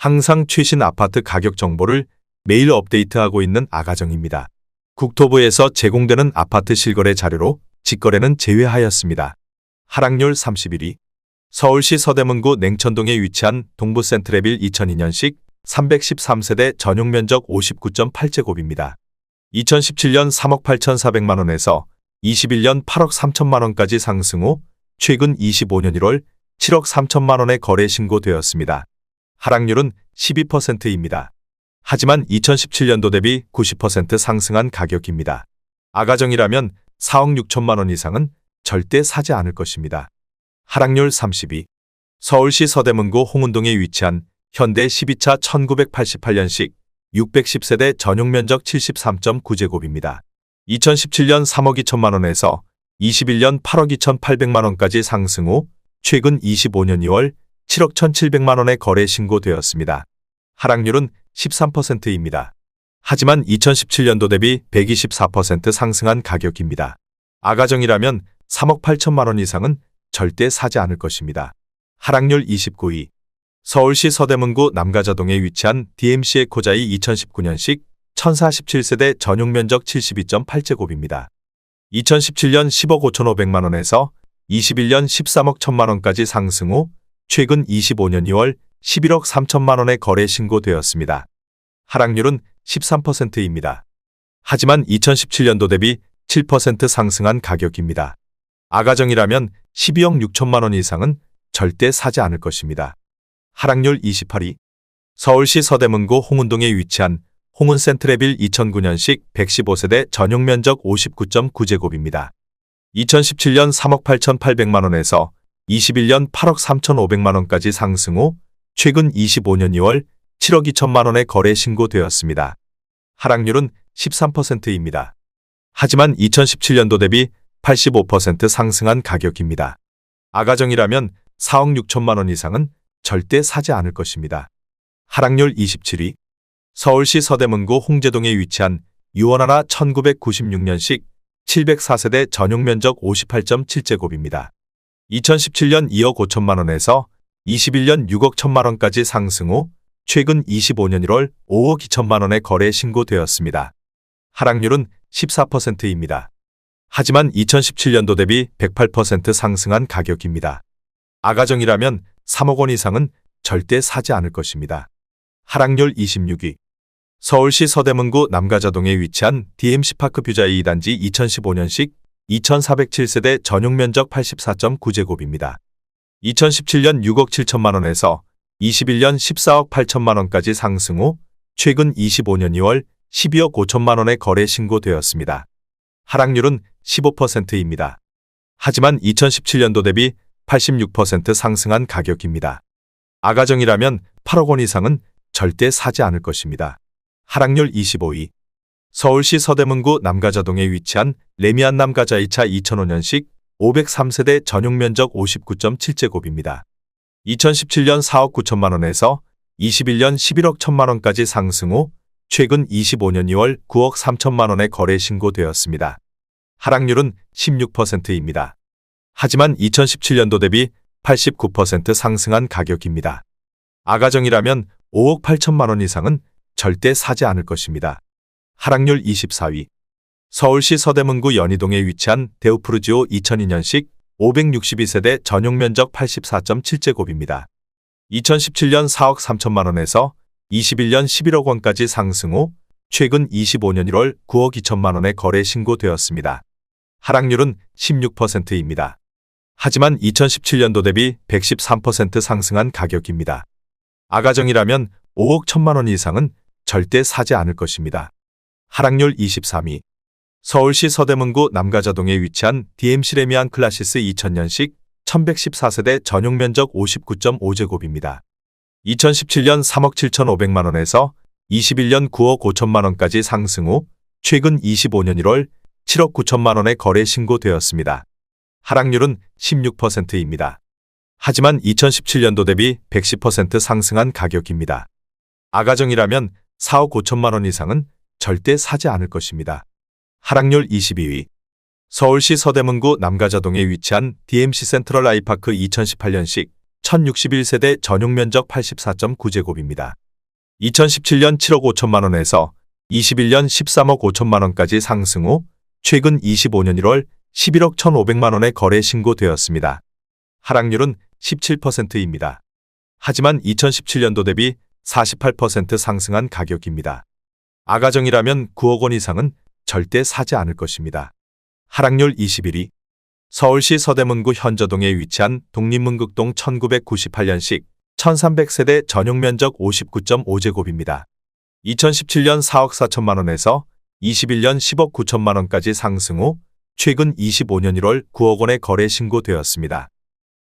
항상 최신 아파트 가격 정보를 매일 업데이트하고 있는 아가정입니다. 국토부에서 제공되는 아파트 실거래 자료로 직거래는 제외하였습니다. 하락률 31위. 서울시 서대문구 냉천동에 위치한 동부센트레빌 2002년식 313세대 전용면적 59.8제곱입니다. 2017년 3억 8,400만원에서 21년 8억 3천만원까지 상승 후 최근 25년 1월 7억 3천만원에 거래 신고되었습니다. 하락률은 12%입니다. 하지만 2017년도 대비 90% 상승한 가격입니다. 아가정이라면 4억 6천만원 이상은 절대 사지 않을 것입니다. 하락률 32. 서울시 서대문구 홍은동에 위치한 현대 12차 1988년식 610세대 전용면적 73.9제곱입니다. 2017년 3억 2천만원에서 21년 8억 2,800만원까지 상승 후 최근 25년 2월 7억 1,700만원에 거래 신고되었습니다. 하락률은 13%입니다. 하지만 2017년도 대비 124% 상승한 가격입니다. 아가정이라면 3억 8천만원 이상은 절대 사지 않을 것입니다. 하락률 29위. 서울시 서대문구 남가자동에 위치한 DMC 에코자이 2019년식 1047세대 전용면적 72.8제곱입니다. 2017년 10억 5,500만원에서 21년 13억 1천만원까지 상승 후 최근 25년 2월 11억 3천만원에 거래 신고되었습니다. 하락률은 13%입니다. 하지만 2017년도 대비 7% 상승한 가격입니다. 아가정이라면 12억 6천만원 이상은 절대 사지 않을 것입니다. 하락률 28위. 서울시 서대문구 홍은동에 위치한 홍은센트레빌 2009년식 115세대 전용면적 59.9제곱입니다. 2017년 3억 8,800만원에서 21년 8억 3,500만원까지 상승 후 최근 25년 2월 7억 2천만원에 거래 신고되었습니다. 하락률은 13%입니다. 하지만 2017년도 대비 85% 상승한 가격입니다. 아가정이라면 4억 6천만원 이상은 절대 사지 않을 것입니다. 하락률 27위. 서울시 서대문구 홍제동에 위치한 유원하나 1996년식 704세대 전용면적 58.7제곱입니다. 2017년 2억 5천만원에서 21년 6억 1천만원까지 상승 후 최근 25년 1월 5억 2천만원에 거래 신고되었습니다. 하락률은 14%입니다. 하지만 2017년도 대비 108% 상승한 가격입니다. 아가정이라면 3억 원 이상은 절대 사지 않을 것입니다. 하락률 26위. 서울시 서대문구 남가자동에 위치한 DMC파크 뷰자이 2단지 2015년식 2407세대 전용면적 84.9제곱입니다. 2017년 6억 7천만원에서 21년 14억 8천만원까지 상승 후 최근 25년 2월 12억 5천만원에 거래 신고되었습니다. 하락률은 15%입니다. 하지만 2017년도 대비 86% 상승한 가격입니다. 아가정이라면 8억 원 이상은 절대 사지 않을 것입니다. 하락률 25위. 서울시 서대문구 남가자동에 위치한 레미안 남가자 2차 2005년식 503세대 전용면적 59.7제곱입니다. 2017년 4억 9천만원에서 21년 11억 1천만원까지 상승 후 최근 25년 2월 9억 3천만원에 거래 신고되었습니다. 하락률은 16%입니다. 하지만 2017년도 대비 89% 상승한 가격입니다. 아가정이라면 5억 8천만원 이상은 절대 사지 않을 것입니다. 하락률 24위. 서울시 서대문구 연희동에 위치한 데우프루지오 2002년식 562세대 전용면적 84.7제곱입니다. 2017년 4억 3천만원에서 21년 11억 원까지 상승 후 최근 25년 1월 9억 2천만원에 거래 신고되었습니다. 하락률은 16%입니다. 하지만 2017년도 대비 113% 상승한 가격입니다. 아가정이라면 5억 1천만원 이상은 절대 사지 않을 것입니다. 하락률 23위. 서울시 서대문구 남가자동에 위치한 DMC 레미안 클라시스 2000년식 1114세대 전용면적 59.5제곱입니다. 2017년 3억 7,500만원에서 21년 9억 5천만원까지 상승 후 최근 25년 1월 7억 9천만원에 거래 신고되었습니다. 하락률은 16%입니다. 하지만 2017년도 대비 110% 상승한 가격입니다. 아가정이라면 4억 5천만원 이상은 절대 사지 않을 것입니다. 하락률 22위. 서울시 서대문구 남가자동에 위치한 DMC 센트럴 아이파크 2018년식 1061세대 전용 면적 84.9제곱입니다. 2017년 7억 5천만 원에서 21년 13억 5천만 원까지 상승 후 최근 25년 1월 11억 1,500만 원에 거래 신고되었습니다. 하락률은 17%입니다. 하지만 2017년도 대비 48% 상승한 가격입니다. 아가정이라면 9억 원 이상은 절대 사지 않을 것입니다. 하락률 21위. 서울시 서대문구 현저동에 위치한 독립문극동 1998년식 1300세대 전용 면적 59.5제곱입니다. 2017년 4억 4천만 원에서 21년 10억 9천만 원까지 상승 후 최근 25년 1월 9억 원에 거래 신고되었습니다.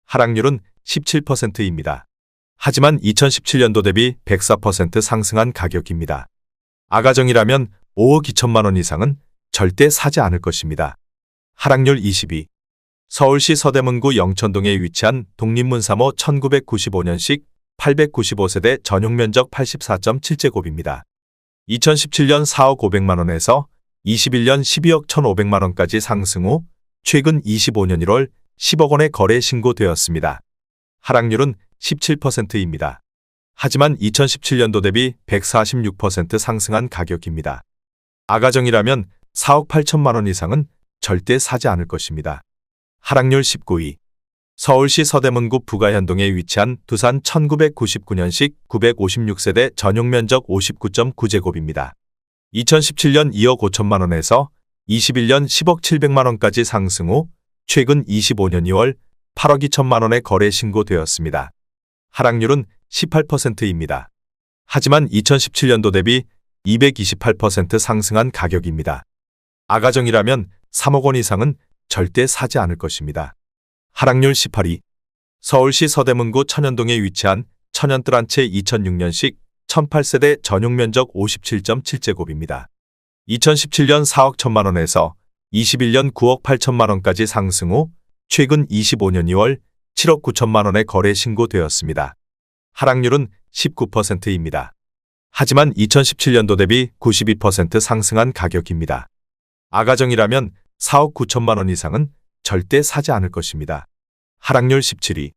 하락률은 17%입니다. 하지만 2017년도 대비 104% 상승한 가격입니다. 아가정이라면 5억 2천만 원 이상은 절대 사지 않을 것입니다. 하락률 22. 서울시 서대문구 영천동에 위치한 독립문 3호 1995년식 895세대 전용 면적 84.7제곱입니다. 2017년 4억 500만 원에서 21년 12억 1,500만 원까지 상승 후 최근 25년 1월 10억 원에 거래 신고되었습니다. 하락률은 17%입니다. 하지만 2017년도 대비 146% 상승한 가격입니다. 아가정이라면 4억 8천만 원 이상은 절대 사지 않을 것입니다. 하락률 19위. 서울시 서대문구 부가현동에 위치한 두산 1999년식 956세대 전용 면적 59.9제곱입니다. 2017년 2억 5천만 원에서 21년 10억 700만 원까지 상승 후 최근 25년 2월 8억 2천만 원에 거래 신고되었습니다. 하락률은 18%입니다. 하지만 2017년도 대비 228% 상승한 가격입니다. 아가정이라면 3억 원 이상은 절대 사지 않을 것입니다. 하락률 18위. 서울시 서대문구 천연동에 위치한 천연뜰 한 채 2006년식 1008세대 전용 면적 57.7제곱입니다. 2017년 4억 1천만 원에서 21년 9억 8천만 원까지 상승 후 최근 25년 2월 7억 9천만 원에 거래 신고되었습니다. 하락률은 19%입니다. 하지만 2017년도 대비 92% 상승한 가격입니다. 아가정이라면 4억 9천만 원 이상은 절대 사지 않을 것입니다. 하락률 17위.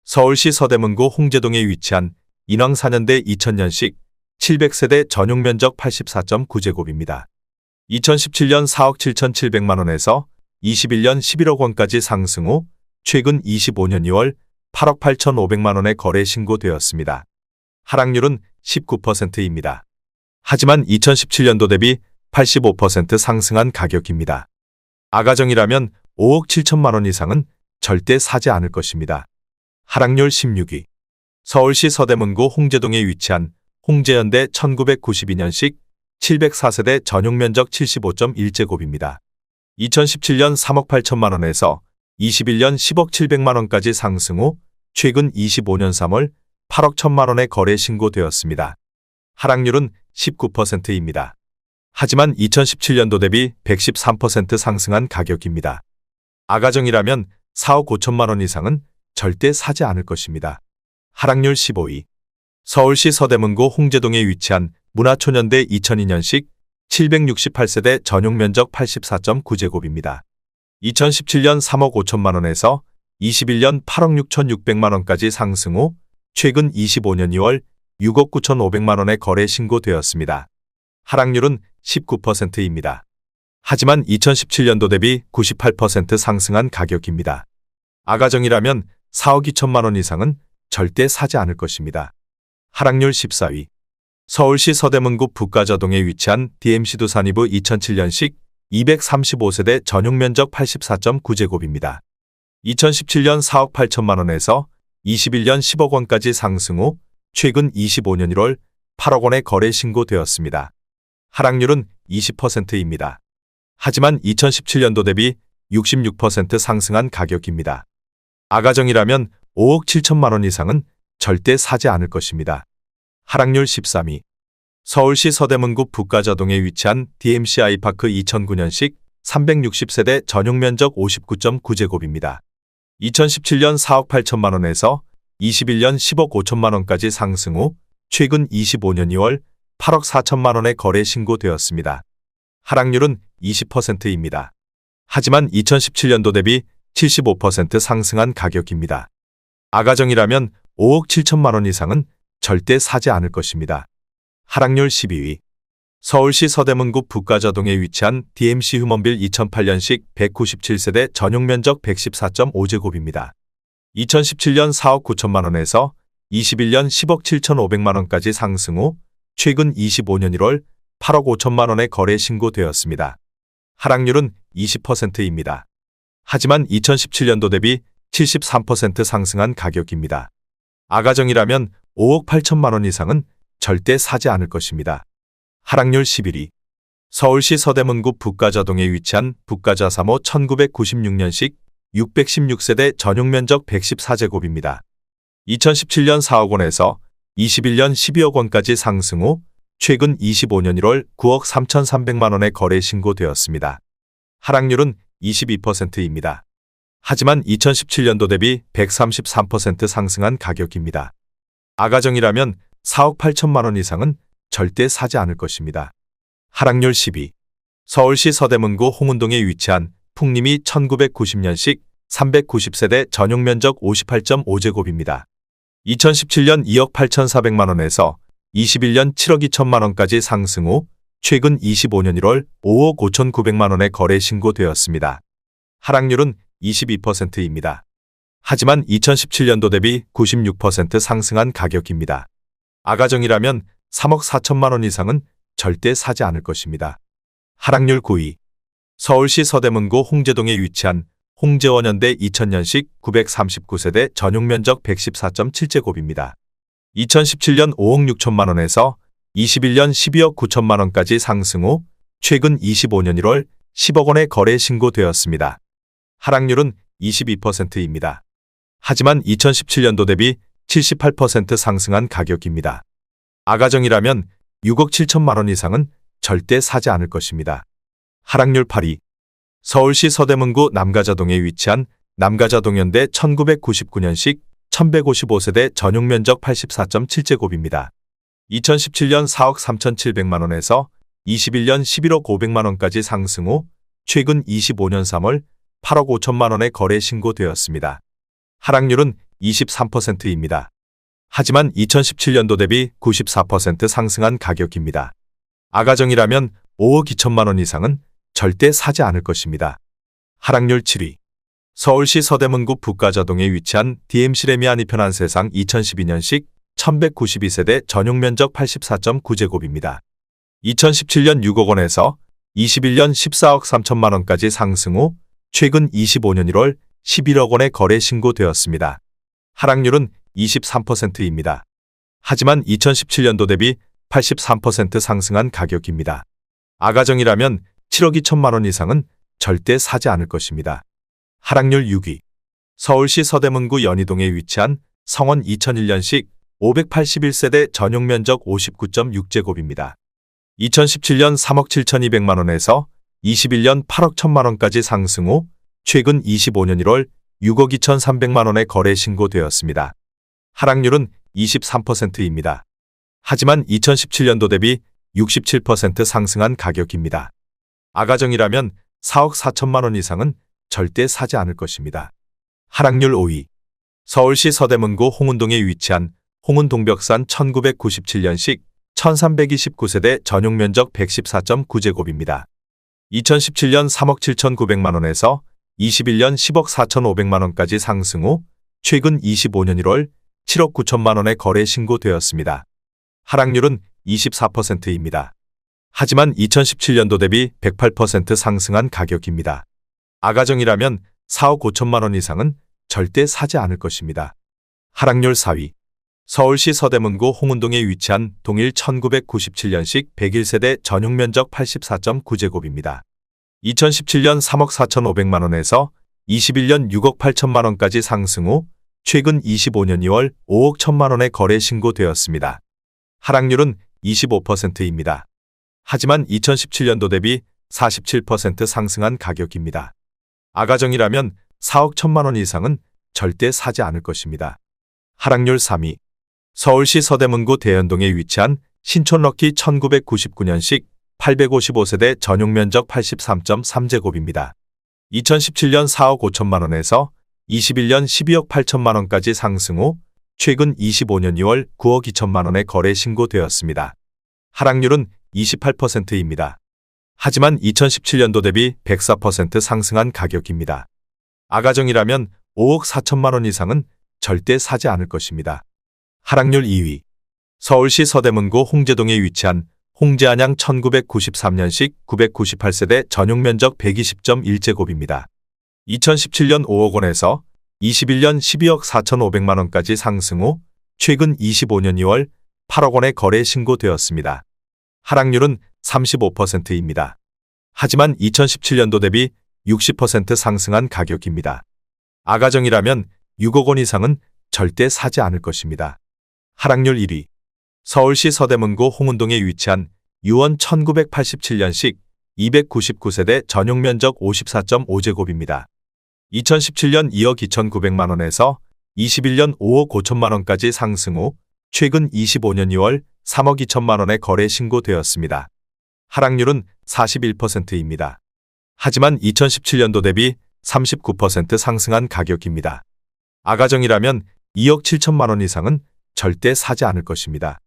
서울시 서대문구 홍제동에 위치한 인왕 4년대 2000년식 700세대 전용 면적 84.9제곱입니다. 2017년 4억 7,700만 원에서 21년 11억 원까지 상승 후 최근 25년 2월 8억 8,500만 원에 거래 신고되었습니다. 하락률은 19%입니다. 하지만 2017년도 대비 85% 상승한 가격입니다. 아가정이라면 5억 7천만 원 이상은 절대 사지 않을 것입니다. 하락률 16위. 서울시 서대문구 홍제동에 위치한 홍제현대 1992년식 704세대 전용 면적 75.1제곱입니다. 2017년 3억 8천만 원에서 21년 10억 700만 원까지 상승 후 최근 25년 3월 8억 1천만 원에 거래 신고되었습니다. 하락률은 19%입니다. 하지만 2017년도 대비 113% 상승한 가격입니다. 아가정이라면 4억 5천만 원 이상은 절대 사지 않을 것입니다. 하락률 15위. 서울시 서대문구 홍제동에 위치한 문화초년대 2002년식 768세대 전용 면적 84.9제곱입니다. 2017년 3억 5천만 원에서 21년 8억 6,600만 원까지 상승 후 최근 25년 2월 6억 9,500만 원에 거래 신고되었습니다. 하락률은 19%입니다. 하지만 2017년도 대비 98% 상승한 가격입니다. 아가정이라면 4억 2천만 원 이상은 절대 사지 않을 것입니다. 하락률 14위. 서울시 서대문구 북가저동에 위치한 DMC 두산이브 2007년식 235세대 전용 면적 84.9제곱입니다. 2017년 4억 8천만 원에서 21년 10억 원까지 상승 후 최근 25년 1월 8억 원에 거래 신고되었습니다. 하락률은 20%입니다. 하지만 2017년도 대비 66% 상승한 가격입니다. 아가정이라면 5억 7천만 원 이상은 절대 사지 않을 것입니다. 하락률 13위. 서울시 서대문구 북가저동에 위치한 DMC 아이파크 2009년식 360세대 전용 면적 59.9제곱입니다. 2017년 4억 8천만 원에서 21년 10억 5천만 원까지 상승 후 최근 25년 2월 8억 4천만 원에 거래 신고되었습니다. 하락률은 20%입니다. 하지만 2017년도 대비 75% 상승한 가격입니다. 아가정이라면 5억 7천만 원 이상은 절대 사지 않을 것입니다. 하락률 12위. 서울시 서대문구 북가자동에 위치한 DMC 휴먼빌 2008년식 197세대 전용 면적 114.5제곱입니다. 2017년 4억 9천만 원에서 21년 10억 7천5백만 원까지 상승 후 최근 25년 1월 8억 5천만 원에 거래 신고되었습니다. 하락률은 20%입니다. 하지만 2017년도 대비 73% 상승한 가격입니다. 아가정이라면 5억 8천만 원 이상은 절대 사지 않을 것입니다. 하락률 11위. 서울시 서대문구 북가자동에 위치한 북가자 3호 1996년식 616세대 전용 면적 114제곱입니다. 2017년 4억 원에서 21년 12억 원까지 상승 후 최근 25년 1월 9억 3,300만 원에 거래 신고되었습니다. 하락률은 22%입니다. 하지만 2017년도 대비 133% 상승한 가격입니다. 아가정이라면 4억 8천만 원 이상은 절대 사지 않을 것입니다. 하락률 12. 서울시 서대문구 홍은동에 위치한 풍림이 1990년식 390세대 전용 면적 58.5제곱입니다. 2017년 2억 8,400만 원에서 21년 7억 2천만 원까지 상승 후 최근 25년 1월 5억 5,900만 원에 거래 신고되었습니다. 하락률은 22%입니다. 하지만 2017년도 대비 96% 상승한 가격입니다. 아가정이라면 3억 4천만 원 이상은 절대 사지 않을 것입니다. 하락률 9위. 서울시 서대문구 홍제동에 위치한 홍제원현대 2000년식 939세대 전용 면적 114.7제곱입니다. 2017년 5억 6천만 원에서 21년 12억 9천만 원까지 상승 후 최근 25년 1월 10억 원에 거래 신고되었습니다. 하락률은 22%입니다. 하지만 2017년도 대비 78% 상승한 가격입니다. 아가정이라면 6억 7천만 원 이상은 절대 사지 않을 것입니다. 하락률 8위. 서울시 서대문구 남가자동에 위치한 남가자동현대 1999년식 1155세대 전용 면적 84.7제곱입니다. 2017년 4억 3,700만 원에서 21년 11억 500만 원까지 상승 후 최근 25년 3월 8억 5천만 원에 거래 신고되었습니다. 하락률은 23%입니다. 하지만 2017년도 대비 94% 상승한 가격입니다. 아가정이라면 5억 2천만 원 이상은 절대 사지 않을 것입니다. 하락률 7위. 서울시 서대문구 북가자동에 위치한 DMC 레미안 이편한 세상 2012년식 1192세대 전용 면적 84.9제곱입니다. 2017년 6억 원에서 21년 14억 3천만 원까지 상승 후 최근 25년 1월 11억 원에 거래 신고되었습니다. 하락률은 23%입니다. 하지만 2017년도 대비 83% 상승한 가격입니다. 아가정이라면 7억 2천만 원 이상은 절대 사지 않을 것입니다. 하락률 6위. 서울시 서대문구 연희동에 위치한 성원 2001년식 581세대 전용 면적 59.6제곱입니다. 2017년 3억 7,200만 원에서 21년 8억 1천만 원까지 상승 후 최근 25년 1월 6억 2,300만 원에 거래 신고되었습니다. 하락률은 23%입니다. 하지만 2017년도 대비 67% 상승한 가격입니다. 아가정이라면 4억 4천만 원 이상은 절대 사지 않을 것입니다. 하락률 5위. 서울시 서대문구 홍은동에 위치한 홍은동벽산 1997년식 1329세대 전용 면적 114.9제곱입니다. 2017년 3억 7,900만 원에서 21년 10억 4,500만 원까지 상승 후 최근 25년 1월 7억 9천만 원에 거래 신고되었습니다. 하락률은 24%입니다. 하지만 2017년도 대비 108% 상승한 가격입니다. 아가정이라면 4억 5천만 원 이상은 절대 사지 않을 것입니다. 하락률 4위. 서울시 서대문구 홍은동에 위치한 동일 1997년식 101세대 전용 면적 84.9제곱입니다. 2017년 3억 4,500만 원에서 21년 6억 8천만 원까지 상승 후 최근 25년 2월 5억 1천만 원에 거래 신고되었습니다. 하락률은 25%입니다. 하지만 2017년도 대비 47% 상승한 가격입니다. 아가정이라면 4억 1천만 원 이상은 절대 사지 않을 것입니다. 하락률 3위. 서울시 서대문구 대연동에 위치한 신촌럭키 1999년식 855세대 전용 면적 83.3제곱입니다. 2017년 4억 5천만 원에서 21년 12억 8천만 원까지 상승 후 최근 25년 2월 9억 2천만 원의 거래 신고되었습니다. 하락률은 28%입니다. 하지만 2017년도 대비 104% 상승한 가격입니다. 아가정이라면 5억 4천만 원 이상은 절대 사지 않을 것입니다. 하락률 2위. 서울시 서대문구 홍제동에 위치한 홍제안양 1993년식 998세대 전용 면적 120.1제곱입니다. 2017년 5억 원에서 21년 12억 4,500만 원까지 상승 후 최근 25년 2월 8억 원의 거래 신고되었습니다. 하락률은 35%입니다. 하지만 2017년도 대비 60% 상승한 가격입니다. 아가정이라면 6억 원 이상은 절대 사지 않을 것입니다. 하락률 1위. 서울시 서대문구 홍은동에 위치한 유원 1987년식 299세대 전용 면적 54.5제곱입니다. 2017년 2억 2,900만 원에서 21년 5억 5천만 원까지 상승 후 최근 25년 2월 3억 2천만 원의 거래 신고되었습니다. 하락률은 41%입니다. 하지만 2017년도 대비 39% 상승한 가격입니다. 아가정이라면 2억 7천만 원 이상은 절대 사지 않을 것입니다.